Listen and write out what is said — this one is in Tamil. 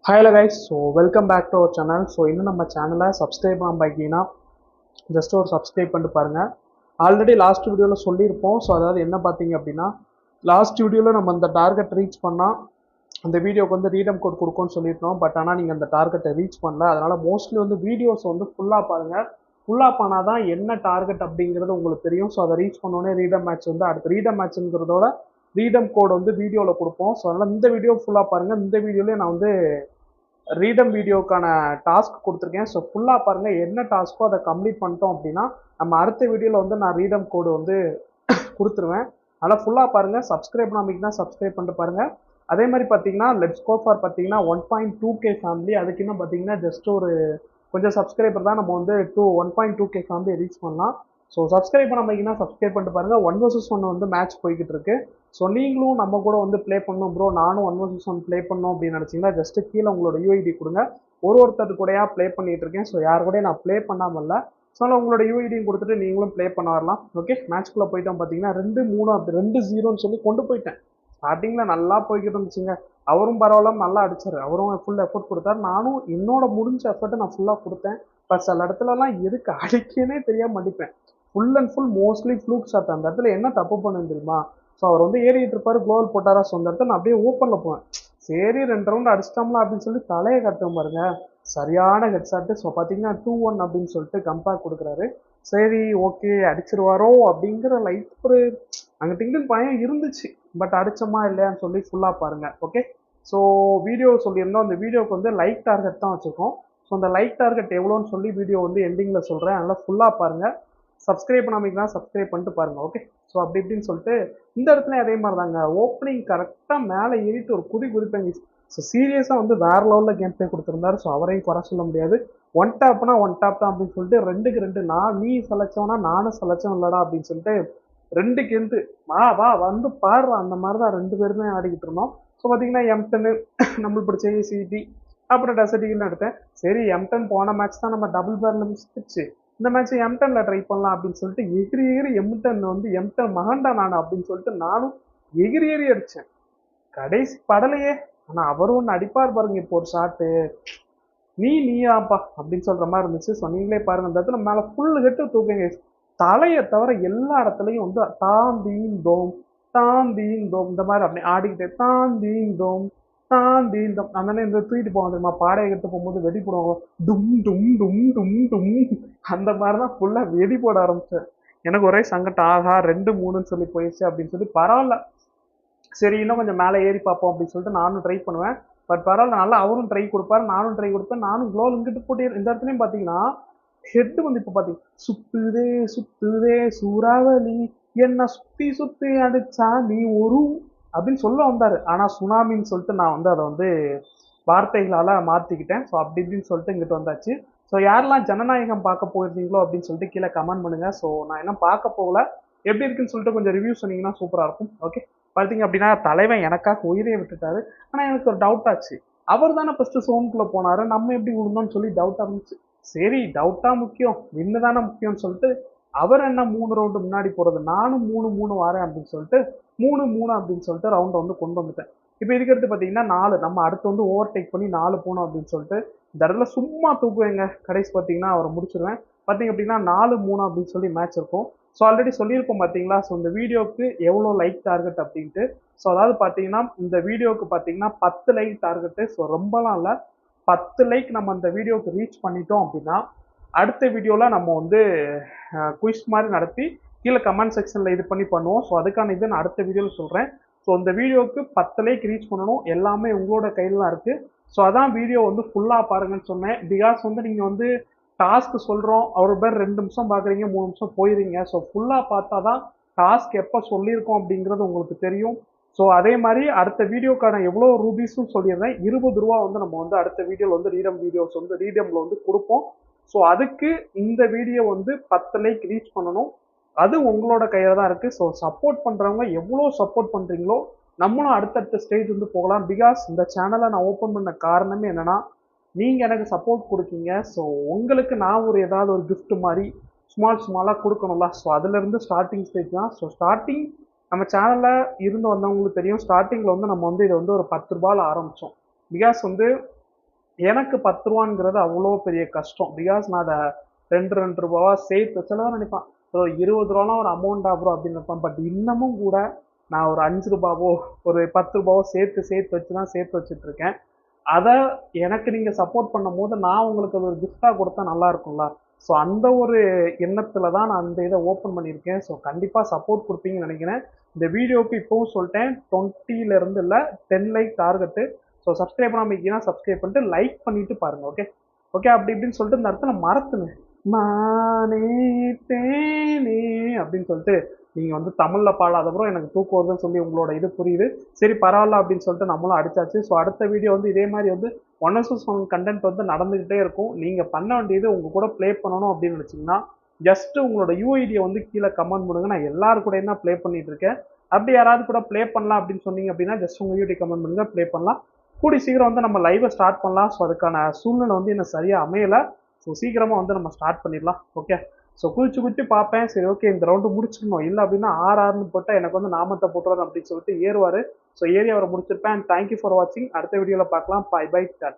Hi hello guys, so welcome back to our channel. So இன்னும் நம்ம சேனலை சப்ஸ்கிரைப் பண்ணாம பாக்கீங்கன்னா ஜஸ்ட் ஒரு சப்ஸ்கிரைப் பண்ணிட்டு பாருங்க. ஆல்ரெடி லாஸ்ட் வீடியோவில் சொல்லியிருப்போம். ஸோ அதாவது என்ன பார்த்தீங்க அப்படின்னா லாஸ்ட் வீடியோவில் நம்ம அந்த டார்கெட் ரீச் பண்ணால் அந்த வீடியோக்கு வந்து ரீடம் கோட் கொடுக்கும்னு சொல்லியிருந்தோம். பட் ஆனால் நீங்கள் அந்த டார்கெட்டை ரீச் பண்ணல. அதனால் மோஸ்ட்லி வந்து வீடியோஸ் வந்து ஃபுல்லாக பாருங்கள். ஃபுல்லாக பண்ணால் தான் என்ன டார்கெட் அப்படிங்கிறது உங்களுக்கு தெரியும். ஸோ அதை ரீச் பண்ணோன்னே ரீடம் மேட்ச் வந்து அடுத்து ரீடம் மேட்ச்ங்கிறதோட ரீடம் கோட் வந்து வீடியோவில் கொடுப்போம். ஸோ அதனால் இந்த வீடியோ ஃபுல்லாக பாருங்கள். இந்த வீடியோலேயே நான் வந்து ரீடம் வீடியோக்கான டாஸ்க் கொடுத்துருக்கேன். ஸோ ஃபுல்லாக பாருங்கள். என்ன டாஸ்க்கோ அதை கம்ப்ளீட் பண்ணிட்டோம் அப்படின்னா நம்ம அடுத்த வீடியோவில் வந்து நான் ரீடம் கோடு வந்து கொடுத்துருவேன். அதனால் ஃபுல்லாக பாருங்கள். சப்ஸ்கிரைப் பண்ணாமல் சப்ஸ்கிரைப் பண்ணிட்டு பாருங்கள். அதே மாதிரி பார்த்தீங்கன்னா லெட்ஸ் கோ ஃபார் பார்த்தீங்கன்னா 1.2K ஃபேமிலி. அதுக்கு இன்னும் பார்த்தீங்கன்னா ஜஸ்ட் ஒரு கொஞ்சம் சப்ஸ்கிரைபர் தான் நம்ம வந்து 1.2K ஃபேமிலி ரீச் பண்ணலாம். ஸோ சப்ஸ்கிரைப் பண்ணாமல் சப்ஸ்கிரைப் பண்ணிட்டு பாருங்கள். 1 vs 1 வந்து மேட்ச் போய்கிட்டு இருக்கு. ஸோ நீங்களும் நம்ம கூட வந்து ப்ளே பண்ணணும் ப்ரோ, நானும் 1 vs 1 ப்ளே பண்ணணும் அப்படின்னு நினச்சிங்கன்னா ஜஸ்ட் கீழே உங்களோட யூஐடி கொடுங்க. ஒருத்தர் கூடயா ப்ளே பண்ணிட்டு இருக்கேன். ஸோ யார் கூட நான் ப்ளே பண்ணாமல் இல்லை. ஸோ உங்களோட யூஐடியும் கொடுத்துட்டு நீங்களும் ப்ளே பண்ண வரலாம். ஓகே, மேட்ச்குள்ளே போயிட்டோம். பார்த்தீங்கன்னா 2-3 அப்படி 2-0ன்னு சொல்லி கொண்டு போயிட்டேன். ஸ்டார்டிங்கில் நல்லா போய்கிட்டு இருந்துச்சுங்க. அவரும் பரவாயில்ல நல்லா அடிச்சாரு. அவரும் ஃபுல் எஃபர்ட் கொடுத்தாரு. நானும் என்னோட முடிஞ்ச எஃபர்ட்டை நான் ஃபுல்லாக கொடுத்தேன். பட் சில இடத்துலலாம் எதுக்கு அடிக்கனே தெரியாமல் அடிப்பேன். Full and full mostly fluke shot. அந்த இடத்துல என்ன தப்பு பண்ணுன்னு தெரியுமா? ஸோ அவர் வந்து ஏறிட்டு இருப்பாரு, குளோவல் போட்டாரா. ஸோ அந்த இடத்துல நான் அப்படியே ஓப்பனில் போவேன். சரி 2 ரவுண்ட் அடிச்சிட்டோம்ல அப்படின்னு சொல்லி தலையை கட்டுவோம் பாருங்க. சரியான ஹெட் ஷாட்டு. ஸோ பார்த்தீங்கன்னா 2-1 அப்படின்னு சொல்லிட்டு கம்பேக் கொடுக்குறாரு. சரி ஓகே அடிச்சிருவாரோ அப்படிங்கிற லைட் ஒரு அங்கே டிங்கிள் பயம் இருந்துச்சு. பட் அடிச்சோமா இல்லையான்னு சொல்லி ஃபுல்லாக பாருங்க. ஓகே, ஸோ வீடியோ சொல்லியிருந்தோம். அந்த வீடியோக்கு வந்து லைக் டார்கெட் தான் வச்சுருக்கோம். ஸோ அந்த லைக் டார்கெட் எவ்வளோன்னு சொல்லி வீடியோ வந்து எண்டிங்கில் சொல்கிறேன். அதனால் ஃபுல்லாக பாருங்கள். சப்ஸ்கிரைப் பண்ணாமல் சப்ஸ்கிரைப் பண்ணிட்டு பாருங்கள். ஓகே, ஸோ அப்படி இப்படின்னு சொல்லிட்டு இந்த இடத்துல அதே மாதிரி தாங்க. ஓப்பனிங் கரெக்டாக மேலே ஏறிட்டு ஒரு குதிப்பேங்க. ஸோ சீரியஸாக வந்து வேறு லெவலில் கேம் பிளே கொடுத்துருந்தாரு. ஸோ அவரையும் குறை சொல்ல முடியாது. ஒன் டாப்னா ஒன் டாப் தான் அப்படின்னு சொல்லிட்டு 2-2 நீ செலச்சவனா நானும் செலச்சவன் இல்லடா அப்படின்னு சொல்லிட்டு 2க்கு எந்து வா வந்து பாடுறா அந்த மாதிரி தான் 2 பேருமே ஆடிக்கிட்டு இருந்தோம். ஸோ பார்த்தீங்கன்னா M10 நம்மளுக்கு பிடிச்ச ACD அப்புறம் டெசர்டிகள்னு எடுத்தேன். சரி M10 போன மேட்ச் தான் நம்ம டபுள் பேரில் மிஸ்டிச்சு, இந்த மேட்ச் M10ல ட்ரை பண்ணலாம் அப்படின்னு சொல்லிட்டு எகிரி M10 வந்து M10 மகண்டா நான் அப்படின்னு சொல்லிட்டு நானும் எகிரி அடித்தேன். கடைசி படலையே. ஆனால் அவரும் ஒன்று அடிப்பார் பாருங்க. இப்போ ஒரு ஷாட்டு நீயாப்பா அப்படின்னு சொல்கிற மாதிரி இருந்துச்சு. ஸோ நீங்களே பாருங்க. அந்த இடத்துல மேலே ஃபுல்லு கட்டு தூக்குங்க. தலையை தவிர எல்லா இடத்துலையும் வந்து தாந்தீந்தோம் இந்த மாதிரி அப்படி ஆடிக்கிட்டே தாந்தீந்தோம் அந்த இந்த தூக்கிட்டு போவாங்க தெரியுமா, பாடையை கட்டு போகும்போது வெடி போடுவாங்க. டும் டும் டும் டும் டும் அந்த மாதிரி தான் ஃபுல்லாக வெடி போட ஆரம்பிச்சேன். எனக்கு ஒரே சங்கடம். ஆகா 2-3ன்னு சொல்லி போயிடுச்சு அப்படின்னு சொல்லி பரவாயில்ல, சரி இன்னும் கொஞ்சம் மேலே ஏறி பார்ப்போம் அப்படின்னு சொல்லிட்டு நானும் ட்ரை பண்ணுவேன். பட் பரவாயில்ல, நல்லா அவரும் ட்ரை கொடுப்பாரு, நானும் ட்ரை கொடுப்பேன். நானும் க்ளோவல் இங்கிட்டு போட்டு இந்த இடத்துலையும் பார்த்தீங்கன்னா ஹெட் வந்து இப்போ பார்த்தீங்க சுத்துதே சூறாவளி என்ன சுத்தி சுத்தி அடிச்சா நீ ஒரு அப்படின்னு சொல்ல வந்தாரு. ஆனால் சுனாமின்னு சொல்லிட்டு நான் வந்து அதை வந்து வார்த்தைகளால் மாற்றிக்கிட்டேன். ஸோ அப்படி இப்படின்னு சொல்லிட்டு இங்கிட்டு வந்தாச்சு. ஸோ யாரெல்லாம் ஜனநாயகம் பார்க்க போயிருந்தீங்களோ அப்படின்னு சொல்லிட்டு கீழே கமெண்ட் பண்ணுங்க. ஸோ நான் என்ன பார்க்க போகல, எப்படி இருக்குன்னு சொல்லிட்டு கொஞ்சம் ரிவ்யூ சொன்னீங்கன்னா சூப்பராக இருக்கும். ஓகே, பார்த்தீங்க அப்படின்னா தலைவன் எனக்காக உயிரே விட்டுட்டாரு. ஆனால் எனக்கு ஒரு டவுட் ஆச்சு. அவர் தானே ஃபர்ஸ்ட் சோனுக்குள்ளே போனாரு, நம்ம எப்படி விழுந்தோம்னு சொல்லி டவுட்டாக இருந்துச்சு. சரி டவுட்டாக முக்கியம், வின்னு தானே முக்கியம்னு சொல்லிட்டு அவர் என்ன 3 ரவுண்டு முன்னாடி போகிறது, நானும் 3-3 வரேன் அப்படின்னு சொல்லிட்டு 3-3 அப்படின்னு சொல்லிட்டு ரவுண்டை வந்து கொண்டு வந்துட்டேன். இப்போ இதுக்கடுத்து பார்த்தீங்கன்னா 4 நம்ம அடுத்து வந்து ஓவர்டேக் பண்ணி 4 போகணும் அப்படின்னு சொல்லிட்டு இந்த இடத்துல சும்மா தூக்குவேங்க. கடைசி பார்த்தீங்கன்னா அவரை முடிச்சிருவேன். பார்த்தீங்க அப்படின்னா 4-3 அப்படின்னு சொல்லி மேட்ச் இருக்கும். ஸோ ஆல்ரெடி சொல்லியிருக்கோம் பார்த்தீங்களா. ஸோ இந்த வீடியோவுக்கு எவ்வளோ லைக் டார்கெட் அப்படின்ட்டு. ஸோ அதாவது பார்த்தீங்கன்னா இந்த வீடியோவுக்கு பார்த்தீங்கன்னா 10 லைக் டார்கெட்டு. ஸோ ரொம்பலாம் இல்லை, 10 லைக் நம்ம அந்த வீடியோவுக்கு ரீச் பண்ணிட்டோம் அப்படின்னா அடுத்த வீடியோவில் நம்ம வந்து குயிஸ் மாதிரி நடத்தி கீழே கமெண்ட் செக்ஷனில் இது பண்ணி பண்ணுவோம். ஸோ அதுக்கான இது நான் அடுத்த வீடியோவில் சொல்கிறேன். ஸோ இந்த வீடியோவுக்கு 10 லைக் ரீச் பண்ணணும். எல்லாமே உங்களோட கையில் தான் இருக்குது. ஸோ அதான் வீடியோ வந்து ஃபுல்லாக பாருங்கன்னு சொன்னேன். பிகாஸ் வந்து நீங்கள் வந்து டாஸ்க்கு சொல்கிறோம், அவர் பேர் 2 நிமிஷம் பார்க்குறீங்க, 3 நிமிஷம் போயிடுறீங்க. ஸோ ஃபுல்லாக பார்த்தா தான் டாஸ்க் எப்போ சொல்லியிருக்கோம் அப்படிங்கிறது உங்களுக்கு தெரியும். ஸோ அதே மாதிரி அடுத்த வீடியோக்கான எவ்வளோ ரூபீஸும் சொல்லியிருந்தேன். 20 ரூபா வந்து நம்ம வந்து அடுத்த வீடியோவில் வந்து ரீடம் வீடியோஸ் வந்து ரீடமில் வந்து கொடுப்போம். ஸோ அதுக்கு இந்த வீடியோ வந்து 10 லைக் ரீச் பண்ணணும். அது உங்களோட கையில் தான் இருக்குது. ஸோ சப்போர்ட் பண்ணுறவங்க எவ்வளோ சப்போர்ட் பண்ணுறீங்களோ நம்மளும் அடுத்தடுத்த ஸ்டேஜ் வந்து போகலாம். பிகாஸ் இந்த சேனலை நான் ஓப்பன் பண்ண காரணமே என்னென்னா நீங்கள் எனக்கு சப்போர்ட் கொடுக்கீங்க. ஸோ உங்களுக்கு நான் ஒரு ஏதாவது ஒரு கிஃப்ட் மாதிரி ஸ்மாலாக கொடுக்கணும்ல. ஸோ அதுலேருந்து ஸ்டார்டிங் ஸ்டேஜ் தான். ஸோ ஸ்டார்டிங் நம்ம சேனலில் இருந்து வந்தவங்களுக்கு தெரியும். ஸ்டார்டிங்கில் வந்து நம்ம வந்து இதை வந்து ஒரு 10 ரூபாயில் ஆரம்பித்தோம். பிகாஸ் வந்து எனக்கு 10 ரூபாங்கிறது அவ்வளோ பெரிய கஷ்டம். பிகாஸ் நான் அதை 2 ரூபாவா சேர்த்து சிலதான் நினைப்பான் ப்ரோ 20 ரூபாலாம் ஒரு அமௌண்டா ப்ரோ அப்படின்னு நினைப்பான். பட் இன்னமும் கூட நான் ஒரு 5 ரூபாவோ ஒரு 10 ரூபாவோ சேர்த்து சேர்த்து வச்சு தான் சேர்த்து வச்சுட்டு இருக்கேன். அதை எனக்கு நீங்கள் சப்போர்ட் பண்ணும் போது நான் உங்களுக்கு அது ஒரு கிஃப்டாக கொடுத்தா நல்லா இருக்கும்ல. ஸோ அந்த ஒரு எண்ணத்தில் தான் நான் அந்த இதை ஓப்பன் பண்ணியிருக்கேன். ஸோ கண்டிப்பாக சப்போர்ட் கொடுப்பீங்கன்னு நினைக்கிறேன். இந்த வீடியோவுக்கு இப்போவும் சொல்லிட்டேன் 20லேருந்து இல்லை 10 லைக் டார்கெட்டு. ஸோ சப்ஸ்கிரைப் பண்ணாமல் இருக்கீங்கன்னா சப்ஸ்கிரைப் பண்ணிட்டு லைக் பண்ணிட்டு பாருங்க. ஓகே ஓகே அப்படி இப்படின்னு சொல்லிட்டு இந்த இடத்துல மறத்துனேன் மானே தேனே அப்படின்னு சொல்லிட்டு நீங்கள் வந்து தமிழில் பாடாதப்பறம் எனக்கு தூக்கம் வருதுன்னு சொல்லி உங்களோட இது புரியுது. சரி பரவாயில்ல அப்படின்னு சொல்லிட்டு நம்மளும் அடிச்சாச்சு. ஸோ அடுத்த வீடியோ வந்து இதே மாதிரி வந்து 1 கண்டென்ட் வந்து நடந்துக்கிட்டே இருக்கும். நீங்கள் பண்ண வேண்டியது உங்கள் கூட ப்ளே பண்ணணும் அப்படின்னு நினச்சிங்கன்னா ஜஸ்ட் உங்களோட யூஐடியை வந்து கீழே கமெண்ட் பண்ணுங்க. நான் எல்லாரு கூடயும் தான் ப்ளே பண்ணிட்டு இருக்கேன். அப்படி யாராவது கூட ப்ளே பண்ணலாம் அப்படின்னு சொன்னீங்க அப்படின்னா ஜஸ்ட் உங்கள் யூஐடி கமெண்ட் பண்ணுங்க, ப்ளே பண்ணலாம். கூடி சீக்கிரம் வந்து நம்ம லைவை ஸ்டார்ட் பண்ணலாம். ஸோ அதுக்கான சூழ்நிலை வந்து இன்னும் சரியாக அமையலை. ஸோ சீக்கிரமாக வந்து நம்ம ஸ்டார்ட் பண்ணிடலாம். ஓகே ஸோ குதிச்சு பார்ப்பேன். சரி ஓகே இந்த ரவுண்டு முடிச்சிடணும், இல்லை அப்படின்னா 6-6ன்னு போட்டால் எனக்கு வந்து நாமத்தை போட்டுருவாரு அப்படின்னு சொல்லிட்டு ஏறுவார். ஸோ ஏறி அவரை முடிச்சிருப்பேன். அண்ட் தேங்க்யூ ஃபார் வாட்சிங். அடுத்த வீடியோவில் பார்க்கலாம். Bye by.